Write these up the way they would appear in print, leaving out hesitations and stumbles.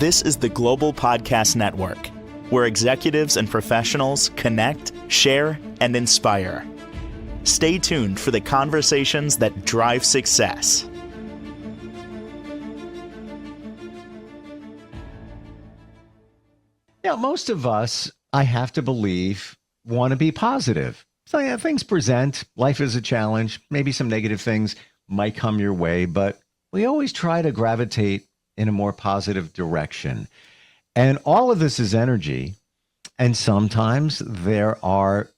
This is the Global Podcast Network, where executives and professionals connect, share, and inspire. Stay tuned for the conversations that drive success. Yeah, most of us, I have to believe, want to be positive. So yeah, things present, life is a challenge, maybe some negative things might come your way, but we always try to gravitate in a more positive direction. And all of this is energy. And sometimes there are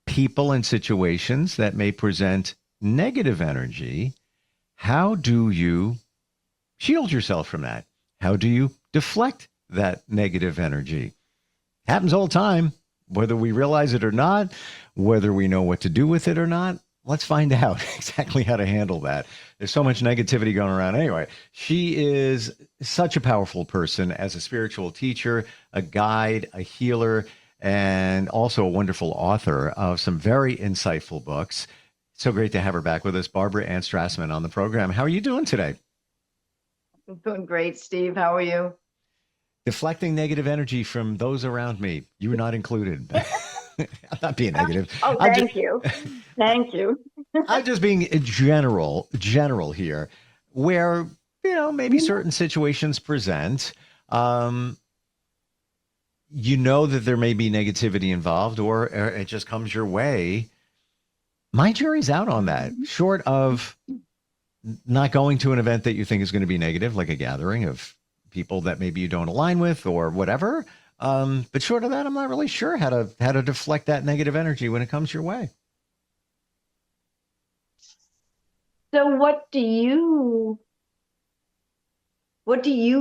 people and situations that may present negative energy. How do you shield yourself from that? How do you deflect that negative energy? Happens all the time, whether we realize it or not, whether we know what to do with it or not. Let's find out exactly how to handle that. There's so much negativity going around. Anyway, she is such a powerful person as a spiritual teacher, a guide, a healer, and also a wonderful author of some very insightful books. So great to have her back with us, Barbara Ann Strassman, on the program. How are you doing today? I'm doing great, Steve. How are you? Deflecting negative energy from those around me. You were not included. I'm not being negative. Oh, thank you. Thank you. I'm just being general here, where, maybe certain situations present. You know that there may be negativity involved, or it just comes your way. My jury's out on that. Short of not going to an event that you think is going to be negative, like a gathering of people that maybe you don't align with or whatever. But short of that, I'm not really sure how to deflect that negative energy when it comes your way. So what do you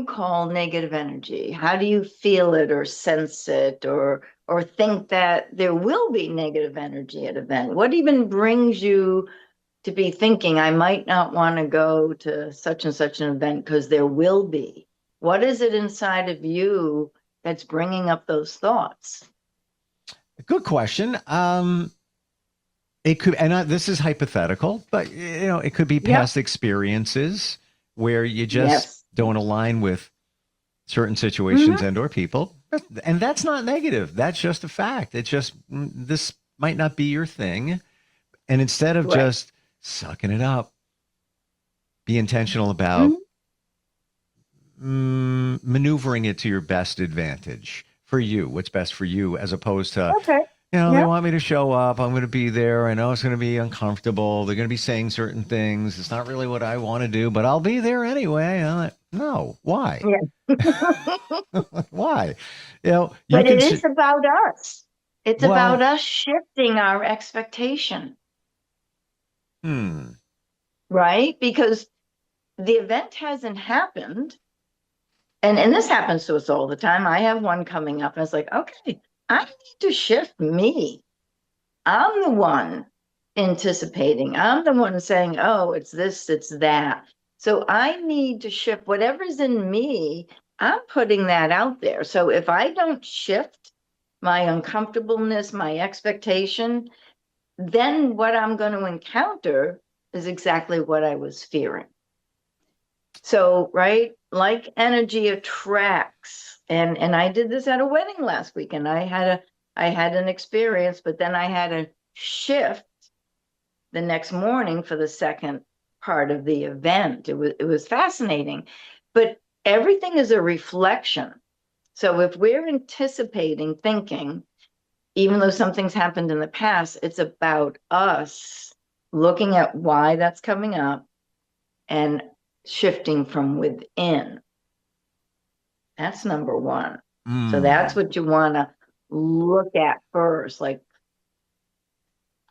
call negative energy? How do you feel it or sense it or think that there will be negative energy at an event? What even brings you to be thinking I might not want to go to such and such an event because there will be? What is it inside of you that's bringing up those thoughts? Good question. It could, and this is hypothetical, but it could be past experiences where you just don't align with certain situations and or people, and that's not negative. That's just a fact. It's just this might not be your thing, and instead of just sucking it up, be intentional about maneuvering it to your best advantage for you, what's best for you, as opposed to, they want me to show up. I'm going to be there. I know it's going to be uncomfortable. They're going to be saying certain things. It's not really what I want to do, but I'll be there anyway. I'm like, no, why? Yeah. Why? But it is about us. It's about us shifting our expectation. Right? Because the event hasn't happened. And this happens to us all the time. I have one coming up and it's like, okay, I need to shift me. I'm the one anticipating. I'm the one saying, oh, it's this, it's that. So I need to shift whatever's in me. I'm putting that out there. So if I don't shift my uncomfortableness, my expectation, then what I'm going to encounter is exactly what I was fearing. So, right, like energy attracts, and I did this at a wedding last week, and I had an experience, but then I had a shift the next morning for the second part of the event. It was fascinating, but everything is a reflection. So if we're anticipating, thinking, even though something's happened in the past, it's about us looking at why that's coming up and shifting from within. That's number one. So that's what you want to look at first. Like,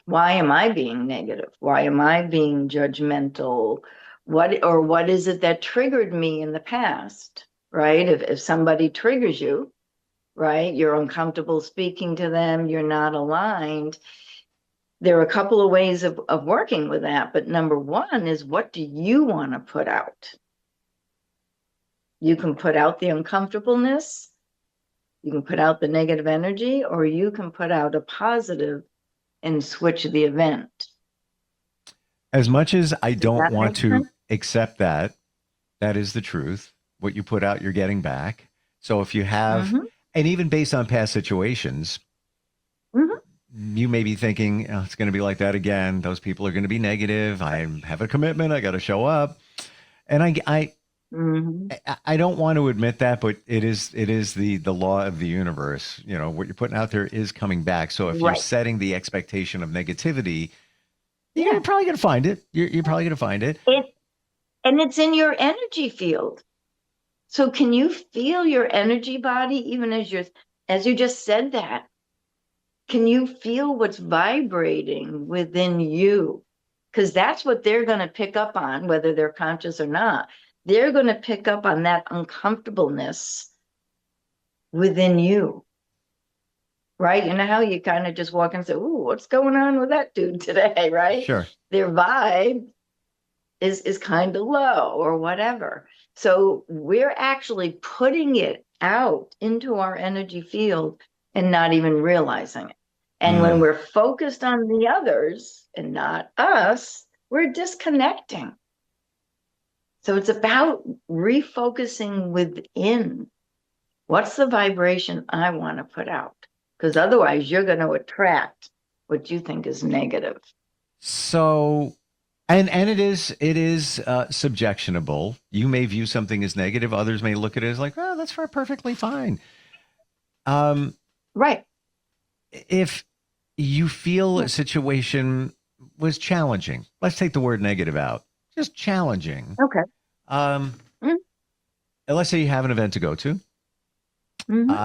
why am I being negative? Why am I being judgmental? What is it that triggered me in the past? Right? If somebody triggers you, right, you're uncomfortable speaking to them, you're not aligned. There are a couple of ways of working with that, but number one is, what do you want to put out? You can put out the uncomfortableness, you can put out the negative energy, or you can put out a positive and switch the event. As much as I don't want to accept that is the truth, what you put out, you're getting back. So if you have, Mm-hmm. and even based on past situations, Mm-hmm. you may be thinking, oh, it's going to be like that again. Those people are going to be negative. I have a commitment. I got to show up. And Mm-hmm. I don't want to admit that, but it is the law of the universe. You know, what you're putting out there is coming back. So if you're Right. setting the expectation of negativity, you're Yeah. probably going to find it. You're probably going to find it. It and it's in your energy field. So can you feel your energy body even as you just said that? Can you feel what's vibrating within you? Because that's what they're going to pick up on, whether they're conscious or not. They're going to pick up on that uncomfortableness within you, right? You know how you kind of just walk and say, "Ooh, what's going on with that dude today?" Right? Sure. Their vibe is kind of low or whatever. So we're actually putting it out into our energy field and not even realizing it. And when Mm, we're focused on the others and not us, we're disconnecting. So it's about refocusing within. What's the vibration I want to put out? Because otherwise, you're going to attract what you think is negative. so, and it is subjectionable. You may view something as negative. Others may look at it as like, oh, that's perfectly fine. Um, Right. if you feel a situation was challenging, let's take the word negative out, just challenging. Okay. Um, Mm-hmm. and let's say you have an event to go to. Mm-hmm.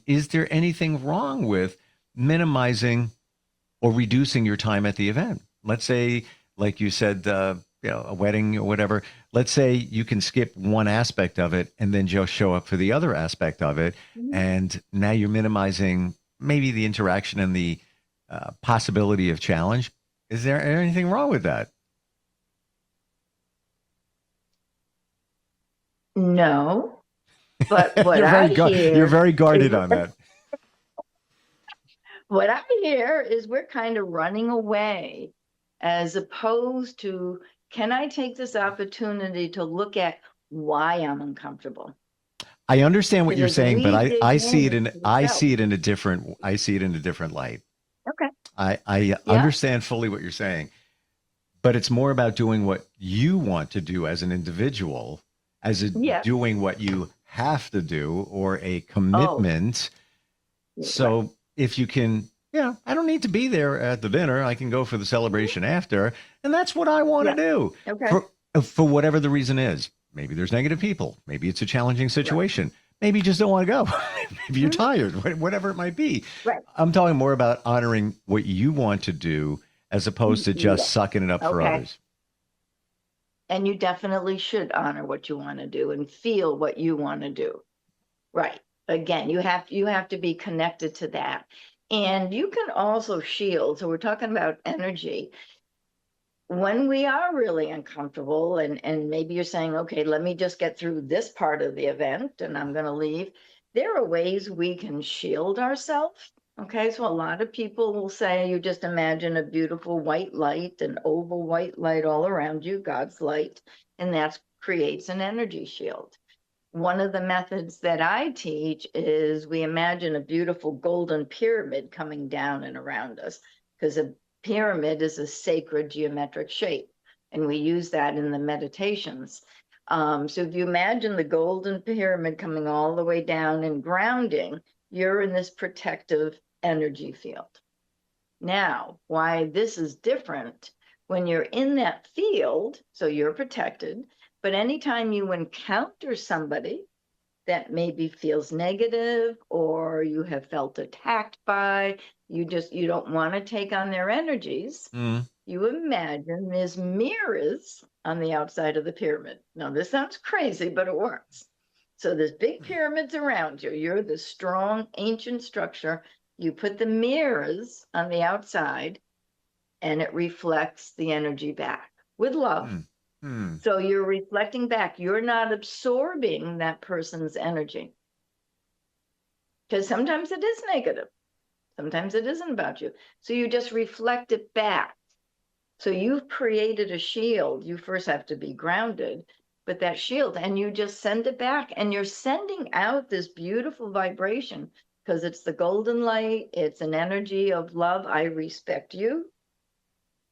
Is there anything wrong with minimizing or reducing your time at the event? Let's say, like you said, a wedding or whatever. Let's say you can skip one aspect of it and then just show up for the other aspect of it, and now you're minimizing maybe the interaction and the possibility of challenge. Is there anything wrong with that? No, but what You're I you're hear very is guarded on that. what I hear is we're kind of running away as opposed to, can I take this opportunity to look at why I'm uncomfortable? I understand what Because you're as saying, but we dig I see it in in to the self, I see it in a different light. okay, I yeah, understand fully what you're saying, but it's more about doing what you want to do as an individual, as a yeah, doing what you have to do or a oh, commitment. yeah, right, So if you can, I don't need to be there at the dinner. I can go for the mhm, celebration after, and that's what I want to yeah, do okay, for whatever the reason is. Maybe there's negative people. Maybe it's a challenging right, situation. Maybe you just don't want to go. Maybe you're mhm, tired. Whatever it might be. right, I'm talking more about honoring what you want to do as opposed to yeah, just sucking it up for okay. others. And you definitely should honor what you want to do and feel what you want to do. Right. Again, you have to be connected to that. And you can also shield. So we're talking about energy. When we are really uncomfortable and maybe you're saying, okay, let me just get through this part of the event and I'm going to leave. There are ways we can shield ourselves. Okay, so a lot of people will say you just imagine a beautiful white light, an oval white light all around you, God's light, and that creates an energy shield. One of the methods that I teach is we imagine a beautiful golden pyramid coming down and around us, because a pyramid is a sacred geometric shape, and we use that in the meditations. So if you imagine the golden pyramid coming all the way down and grounding, you're in this protective energy field. Now, why this is different, when you're in that field, so you're protected, but anytime you encounter somebody that maybe feels negative or you have felt attacked by, you don't want to take on their energies, Mm, you imagine there's mirrors on the outside of the pyramid. Now, this sounds crazy, but it works. So there's big pyramids around you. You're the strong ancient structure. You put the mirrors on the outside and it reflects the energy back with love. mm, mm. So you're reflecting back. You're not absorbing that person's energy. Because sometimes it is negative. Sometimes it isn't about you. So you just reflect it back. So you've created a shield. You first have to be grounded, but that shield, and you just send it back, and you're sending out this beautiful vibration because it's the golden light. It's an energy of love. I respect you.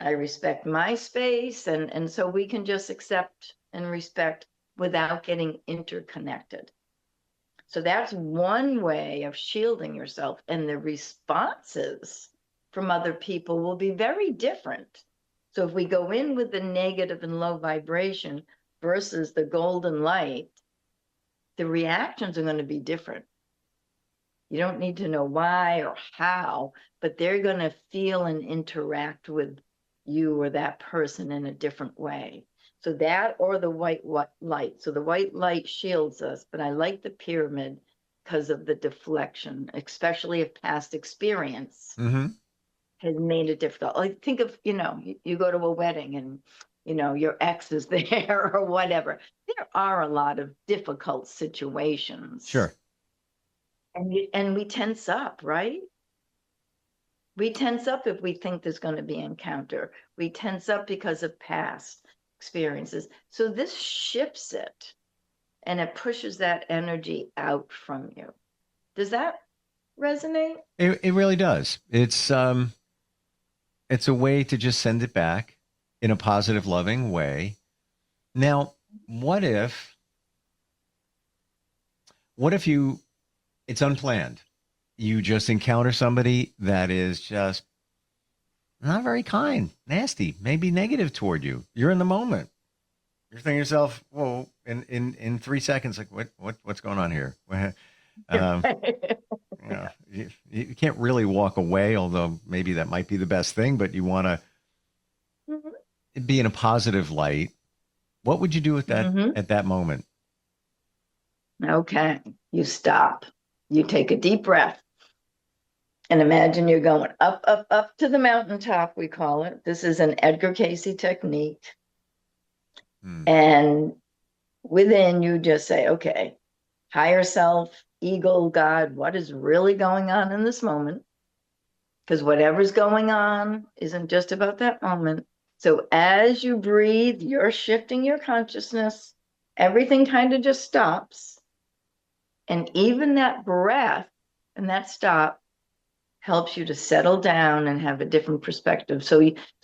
I respect my space. And so we can just accept and respect without getting interconnected. So that's one way of shielding yourself. And the responses from other people will be very different. So if we go in with the negative and low vibration versus the golden light, the reactions are going to be different. You don't need to know why or how, but they're going to feel and interact with you or that person in a different way. So that or the white light. So the white light shields us, but I like the pyramid because of the deflection, especially if past experience has made it difficult. Like think of, you go to a wedding and, your ex is there or whatever. There are a lot of difficult situations. Sure. And we tense up, right? We tense up if we think there's going to be an encounter. We tense up because of past experiences. So this shifts it and it pushes that energy out from you. Does that resonate? It really does. It's a way to just send it back in a positive, loving way. Now, what if it's unplanned? You just encounter somebody that is just not very kind, nasty, maybe negative toward you. You're in the moment. You're thinking to yourself, whoa, in 3 seconds, like what's going on here? You can't really walk away, although maybe that might be the best thing, but you want to be in a positive light. What would you do with that at that moment? Okay. You stop. You take a deep breath. And imagine you're going up, up, up to the mountaintop, we call it. This is an Edgar Cayce technique. And within you just say, okay, higher self, ego, God, what is really going on in this moment? Because whatever's going on isn't just about that moment. So as you breathe, you're shifting your consciousness. Everything kind of just stops. And even that breath and that stop helps you to settle down and have a different perspective. So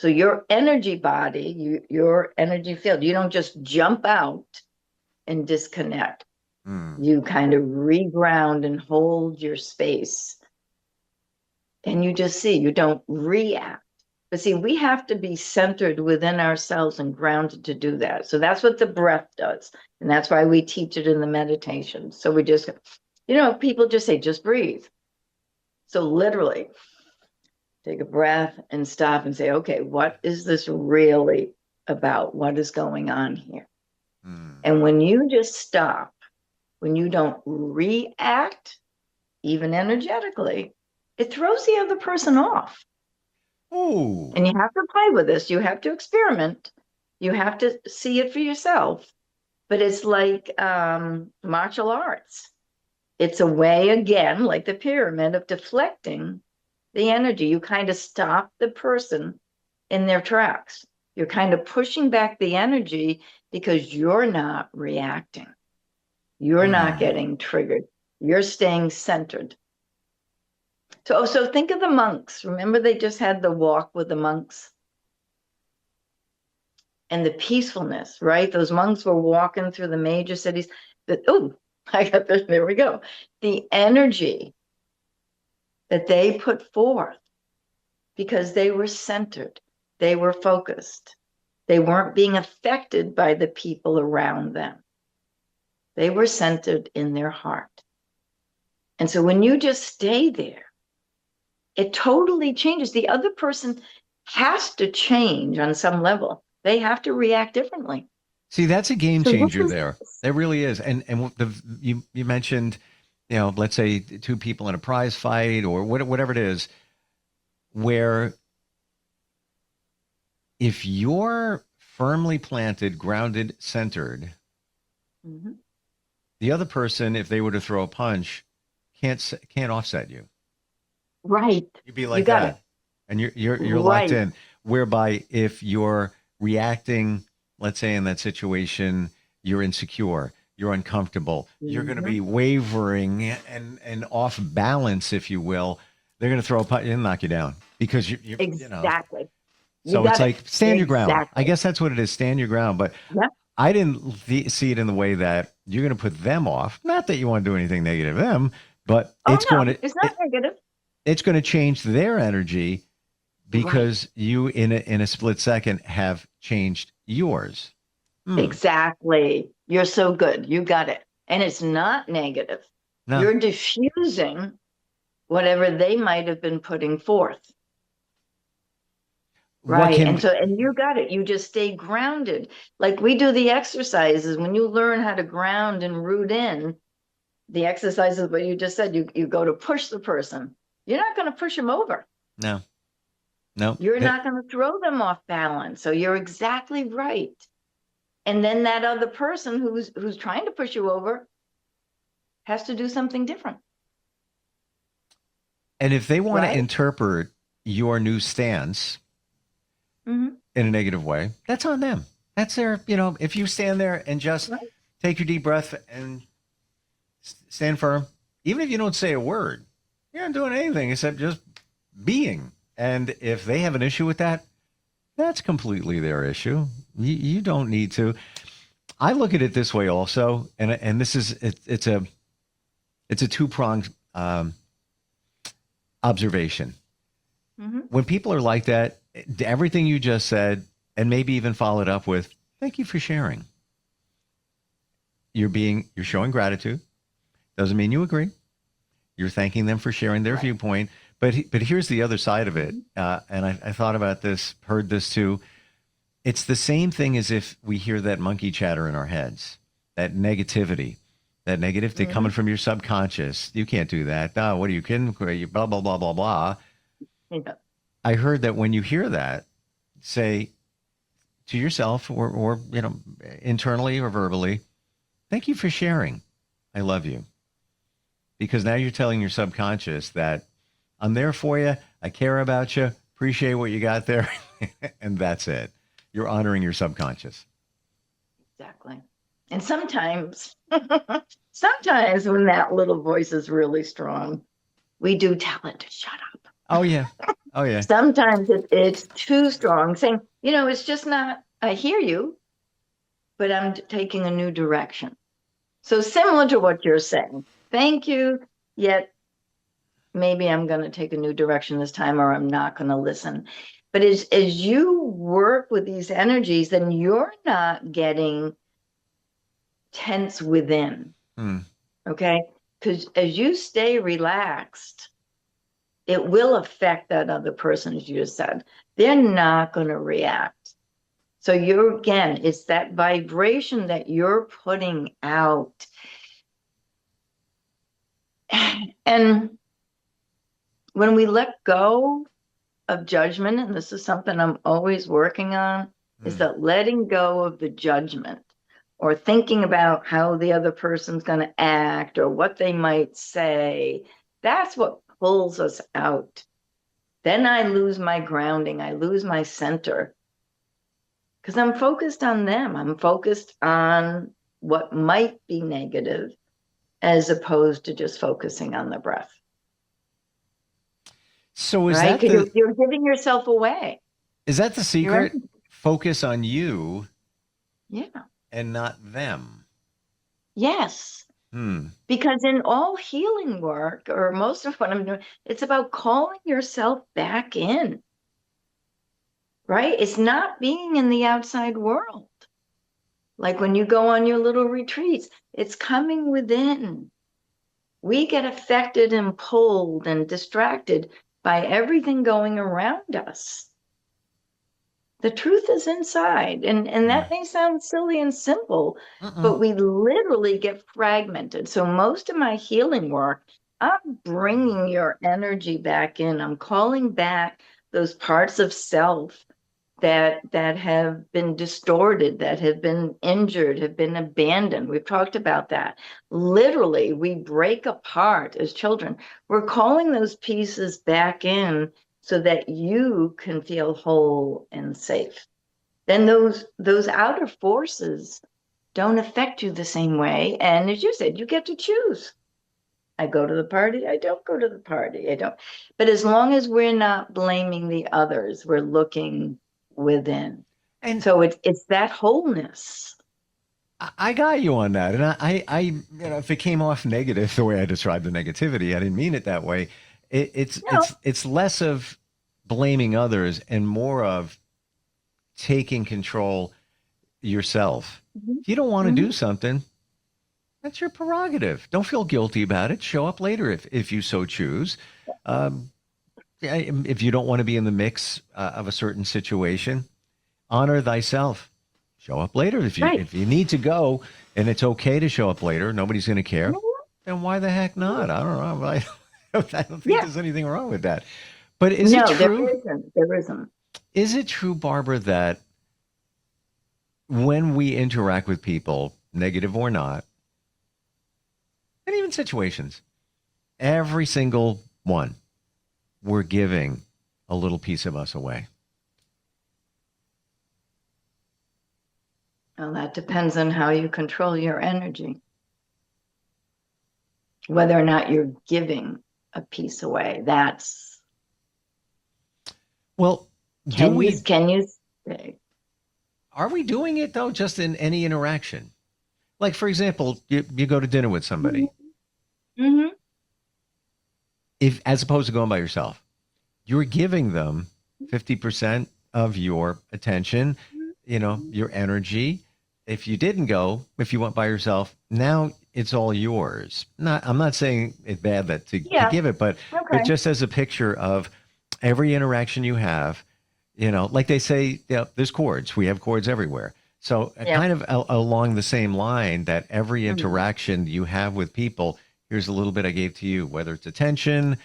your energy body, your energy field, you don't just jump out and disconnect. You kind of reground and hold your space. And you just see, you don't react. But see, we have to be centered within ourselves and grounded to do that. So that's what the breath does. And that's why we teach it in the meditation. So we just, people just say, just breathe. So literally take a breath and stop and say, okay, what is this really about? What is going on here? And when you just stop, when you don't react, even energetically, it throws the other person off. Oh. And you have to play with this. You have to experiment. You have to see it for yourself. But it's like martial arts. It's a way, again, like the pyramid, of deflecting the energy. You kind of stop the person in their tracks. You're kind of pushing back the energy because you're not reacting. You're not getting triggered. You're staying centered. So think of the monks. Remember they just had the walk with the monks? And the peacefulness, right? Those monks were walking through the major cities. There we go. The energy that they put forth because they were centered, they were focused, they weren't being affected by the people around them. They were centered in their heart. And so when you just stay there, it totally changes. The other person has to change on some level. They have to react differently. See, that's a game changer there. It really is. And you mentioned, let's say two people in a prize fight or whatever it is, where if you're firmly planted, grounded, centered, the other person, if they were to throw a punch, can't offset you. Right. You'd be like that. And you're locked in. Whereby if you're reacting, let's say in that situation, you're insecure, you're uncomfortable, you're going to Mhm. be wavering and off balance, if you will. They're going to throw a punch and knock you down because you. Exactly. You So it's got it. like stand your ground. I Exactly. guess that's what it is. Stand your ground. But Yeah. I didn't see it in the way that you're going to put them off. Not that you want to do anything negative to them, but Oh no, it's not negative. it's going to change their energy Right. because you in a split second have changed yours. Hmm. Exactly. You're so good. You got it. And it's not negative. No. You're diffusing whatever they might have been putting forth. What Right. can And so, and you got it. You just stay grounded. Like we do the exercises. When you learn how to ground and root in, the exercises, what you just said, you go to push the person. You're not going to push them over. no. No. You're not going to throw them off balance. So you're exactly right. And then that other person who's trying to push you over has to do something different. And if they want to Right. interpret your new stance Mm-hmm. in a negative way, that's on them. That's their, if you stand there and just Right. take your deep breath and stand firm, even if you don't say a word, you're not doing anything except just being. And if they have an issue with that, that's completely their issue. You don't need to. I look at it this way also, and this is it's a two-pronged observation. Mm-hmm. When people are like that, everything you just said, and maybe even followed up with, "Thank you for sharing." You're showing gratitude. Doesn't mean you agree. You're thanking them for sharing their Right. viewpoint. But here's the other side of it, Mm-hmm. and I thought about this, heard this too. It's the same thing as if we hear that monkey chatter in our heads, that negativity, that negative thing Mm-hmm. coming from your subconscious. You can't do that. Oh, what are you kidding? You blah blah blah blah blah. Yeah. I heard that when you hear that, say to yourself or internally or verbally, thank you for sharing. I love you. Because now you're telling your subconscious that I'm there for you. I care about you. Appreciate what you got there. And that's it. You're honoring your subconscious. Exactly. And sometimes, sometimes when that little voice is really strong, we do tell it to shut up. Oh, yeah. Oh, yeah. Sometimes it's too strong, saying, it's just not, I hear you, but I'm taking a new direction. So similar to what you're saying, thank you, yet maybe I'm going to take a new direction this time, or I'm not going to listen. But as you work with these energies, then you're not getting tense within. Okay. Because as you stay relaxed, it will affect that other person, as you just said. They're not going to react. So it's that vibration that you're putting out. And when we let go of judgment, and this is something I'm always working on, is that letting go of the judgment or thinking about how the other person's going to act or what they might say. That's what pulls us out. Then I lose my grounding. I lose my center because I'm focused on them. I'm focused on what might be negative as opposed to just focusing on the breath. So Right? Because you're giving yourself away. Is that the secret? Right. Focus on you. Yeah. And not them. Yes. Because in all healing work, or most of what I'm doing, it's about calling yourself back in. Right? It's not being in the outside world. Like when you go on your little retreats, it's coming within. We get affected and pulled and distracted by everything going around us. The truth is inside. And that may sound silly and simple, but we literally get fragmented. So most of my healing work, I'm bringing your energy back in. I'm calling back those parts of self that have been distorted, that have been injured, have been abandoned. We've talked about that. Literally, we break apart as children. We're calling those pieces back in so that you can feel whole and safe. Then those outer forces don't affect you the same way. And as you said, you get to choose. I go to the party, I don't go to the party, I don't. But as long as we're not blaming the others, we're looking within. And So it's that wholeness. I got you on that. And if it came off negative the way I described the negativity, I didn't mean it that way. No. It's less of blaming others and more of taking control yourself. Mhm. If you don't want to do Mhm. something, that's your prerogative. Don't feel guilty about it. Show up later if you so choose. Um, if you don't want to be in the mix of a certain situation, honor thyself. Show up later Right. if you need to go, and it's okay to show up later. Nobody's going to care. Mhm. Then why the heck not? I don't know. I don't think Yeah. there's anything wrong with that. But is it No, there true? isn't. There isn't. Is it true, Barbara, that when we interact with people, negative or not, and even situations, every single one, we're giving a little piece of us away? Well, that depends on how you control your energy, whether or not you're giving a piece away. That's Well, can you say? are we doing it though, just in any interaction? Like, for example, you go to dinner with somebody, Mm-hmm. if as opposed to going by yourself, you're giving them 50% of your attention, your energy. If you didn't go, if you went by yourself, now it's all yours. I'm not saying it's bad to Yeah. give it, but Okay. just as a picture of every interaction you have, like they say, there's cords. We have cords everywhere. So Yeah. kind of along the same line, that every Mhm. interaction you have with people, here's a little bit I gave to you, whether it's attention.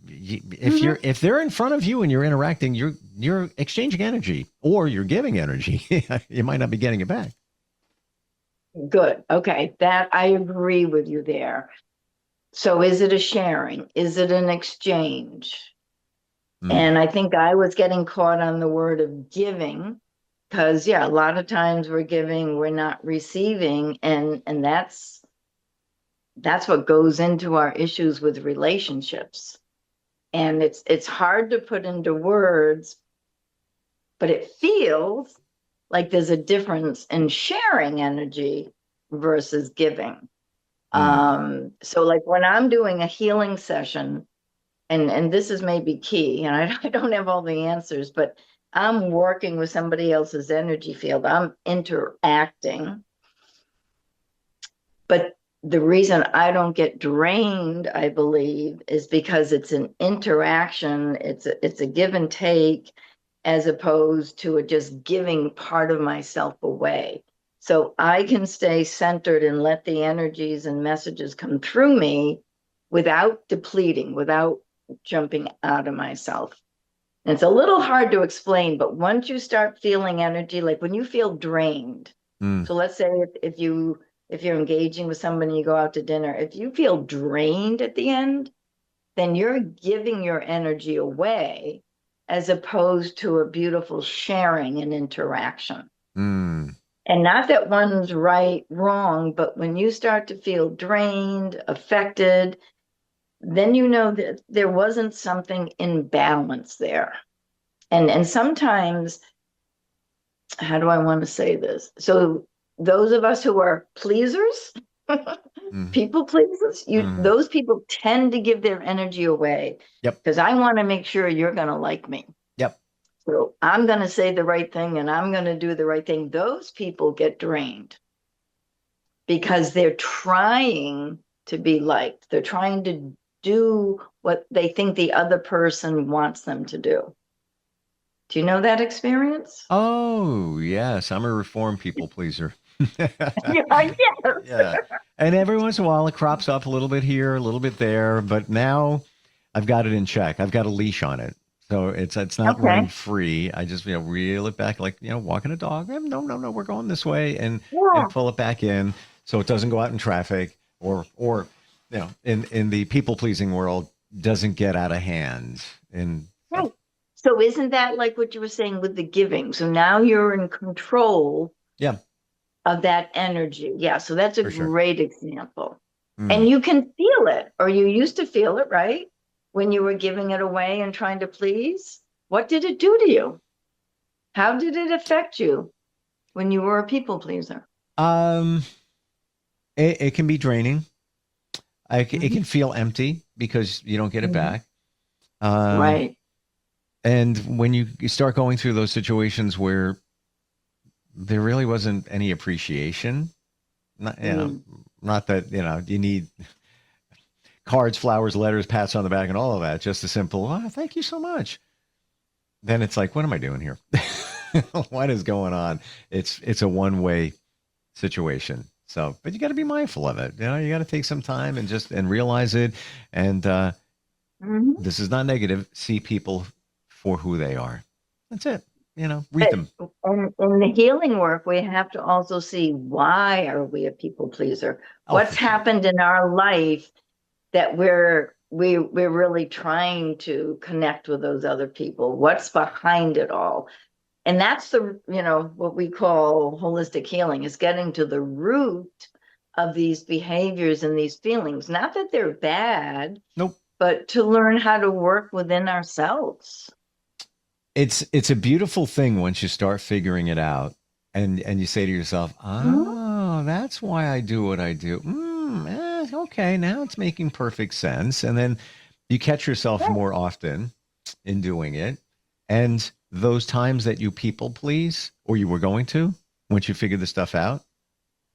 If they're in front of you and you're interacting, you're exchanging energy or you're giving energy. You might not be getting it back. Good. Okay. That I agree with you there. So is it a sharing? Is it an exchange? And I think I was getting caught on the word of giving because, yeah, a lot of times we're giving, we're not receiving. And that's what goes into our issues with relationships. And it's hard to put into words, but it feels like there's a difference in sharing energy versus giving. So like when I'm doing a healing session, and this is maybe key, and I don't have all the answers, but I'm working with somebody else's energy field. I'm interacting. But the reason I don't get drained, I believe, is because it's an interaction, it's a give and take, as opposed to just giving part of myself away. So I can stay centered and let the energies and messages come through me without depleting, without jumping out of myself. And it's a little hard to explain, but once you start feeling energy, like when you feel drained, so let's say if you're engaging with somebody, you go out to dinner, if you feel drained at the end, then you're giving your energy away as opposed to a beautiful sharing and interaction. And not that one's right, wrong, but when you start to feel drained, affected, then you know that there wasn't something in balance there. And sometimes, how do I want to say this? So those of us who are pleasers, people pleasers, those people tend to give their energy away. Yep. Because I want to make sure you're going to like me. Yep. So I'm going to say the right thing and I'm going to do the right thing. Those people get drained because they're trying to be liked. They're trying to do what they think the other person wants them to do. Do you know that experience? Oh, yes. I'm a reformed people pleaser. Yeah. Yeah. And every once in a while, it crops up a little bit here, a little bit there. But now I've got it in check. I've got a leash on it. So it's not running free. I just, reel it back like, walking a dog. No, we're going this way and pull it back in so it doesn't go out in traffic or in the people pleasing world doesn't get out of hand. And Right. So isn't that like what you were saying with the giving? So now you're in control. Yeah. of that energy. Yeah, so that's a For sure. great example. Mm. And you can feel it, or you used to feel it, right? When you were giving it away and trying to please. What did it do to you? How did it affect you when you were a people pleaser? Um, it can be draining. It Mhm. can feel empty because you don't get it Mhm. back. Um, Right. and when you start going through those situations where there really wasn't any appreciation, not, Mm. not that, you need cards, flowers, letters, pats on the back and all of that, just a simple, oh, thank you so much. Then it's like, what am I doing here? What is going on? It's a one-way situation. So, but you got to be mindful of it. You got to take some time and realize it. And Mhm. this is not negative. See people for who they are. That's it. Read But them. in the healing work, we have to also see, why are we a people pleaser? Oh, What's for sure. happened in our life that we're really trying to connect with those other people? What's behind it all? And that's what we call holistic healing, is getting to the root of these behaviors and these feelings. Not that they're bad, Nope. but to learn how to work within ourselves. It's a beautiful thing once you start figuring it out, and you say to yourself, Mhm. "Oh, that's why I do what I do." Okay, now it's making perfect sense. And then you catch yourself Yeah. more often in doing it, and those times that you people please, or you were going to, once you figure the stuff out,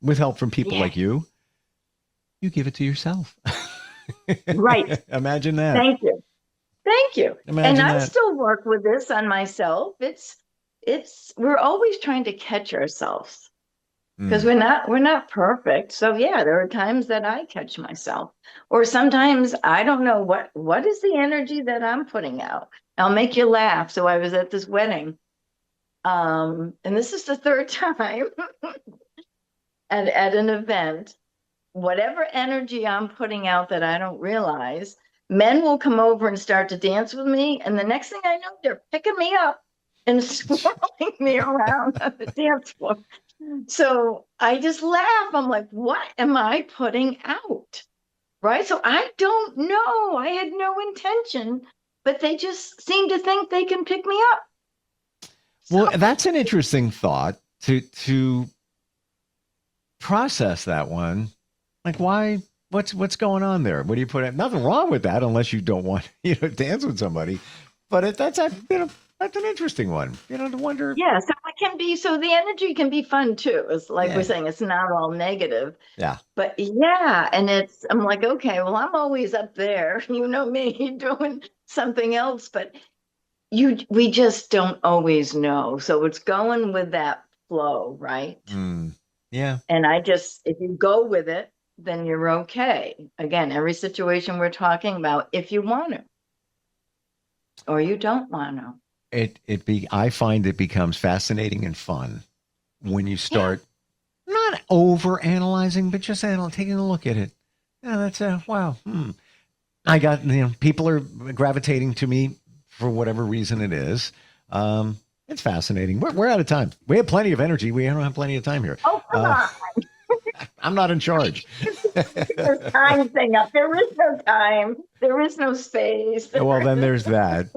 with help from people Yeah. like you give it to yourself. Right. Imagine that. Thank you. Thank you. And Imagine I that. still work with this on myself. It's we're always trying to catch ourselves, because Mm. we're not perfect. So yeah, there are times that I catch myself. Or sometimes I don't know what is the energy that I'm putting out. I'll make you laugh. So I was at this wedding. And this is the third time at an event. Whatever energy I'm putting out that I don't realize, men will come over and start to dance with me. And the next thing I know, they're picking me up and swirling me around on the dance floor. So I just laugh. I'm like, what am I putting out? Right. So I don't know. I had no intention, but they just seem to think they can pick me up. So, Well, that's an interesting thought to process that one. Like, why? What's going on there? What do you put in? Nothing wrong with that, unless you don't want dance with somebody. But that's an interesting one. To wonder. yeah. So it can be, so the energy can be fun too. It's like we're Yeah, saying, it's not all negative. yeah. But yeah, and I'm like, okay, well, I'm always up there, you know me, doing something else, but we just don't always know. So it's going with that flow, right? Mm, yeah. And if you go with it, then you're okay. Again, every situation we're talking about, if you want to, or you don't want to. I find it becomes fascinating and fun when you Yeah. start not over analyzing, but just taking a look at it. Yeah, that's wow. I got, people are gravitating to me for whatever reason it is. It's fascinating. We're out of time. We have plenty of energy. We don't have plenty of time here. Oh, come Uh, on. I'm not in charge. There's time thing up. There is no time. There is no space. Well, then there's that.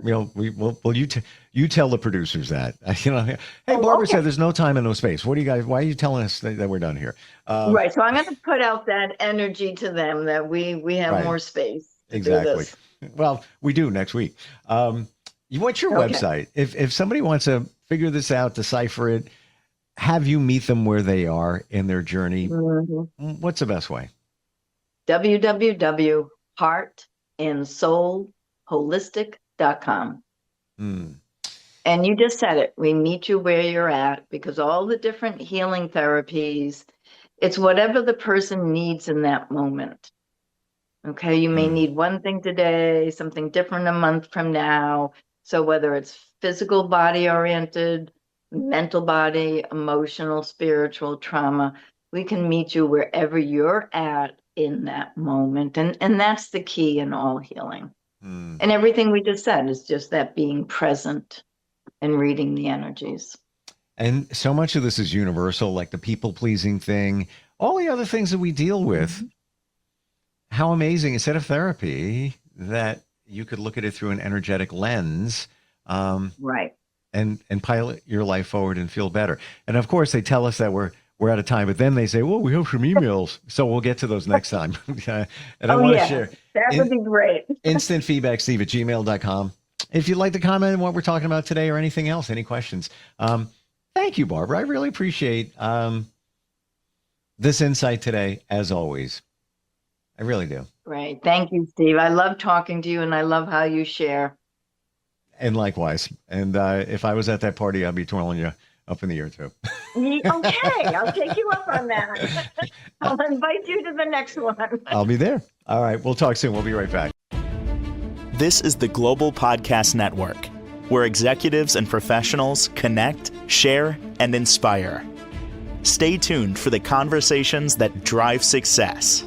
You tell the producers that. Hey, Oh, Barbara said okay. there's no time and no space. What do you guys? Why are you telling us that we're done here? Right. So I'm going to put out that energy to them that we have Right. more space to do Exactly. this. Well, we do next week. What's your Okay. website? If somebody wants to figure this out, decipher it, have you meet them where they are in their journey, Mhm. what's the best way? www.heartandsoulholistic.com. Hmm. And you just said it. We meet you where you're at, because all the different healing therapies, it's whatever the person needs in that moment. Okay. You may Hmm. need one thing today, something different a month from now. So whether it's physical body oriented, mental body, emotional, spiritual trauma, we can meet you wherever you're at in that moment. And that's the key in all healing. Hmm. And everything we just said is just that being present and reading the energies. And so much of this is universal, like the people pleasing thing, all the other things that we deal with. How amazing, instead of therapy, that you could look at it through an energetic lens, Right. and pilot your life forward and feel better. And of course, they tell us that we're out of time, but then they say, well, we have some emails. So we'll get to those next time. And I want to share That would be great. instant feedback, steve@gmail.com. If you'd like to comment on what we're talking about today or anything else, any questions. Thank you, Barbara. I really appreciate this insight today, as always. I really do. Great. Thank you, Steve. I love talking to you and I love how you share. And likewise. And if I was at that party, I'd be twirling you up in the air too. Okay, I'll take you up on that. I'll invite you to the next one. I'll be there. All right. We'll talk soon. We'll be right back. This is the Global Podcast Network, where executives and professionals connect, share, and inspire. Stay tuned for the conversations that drive success.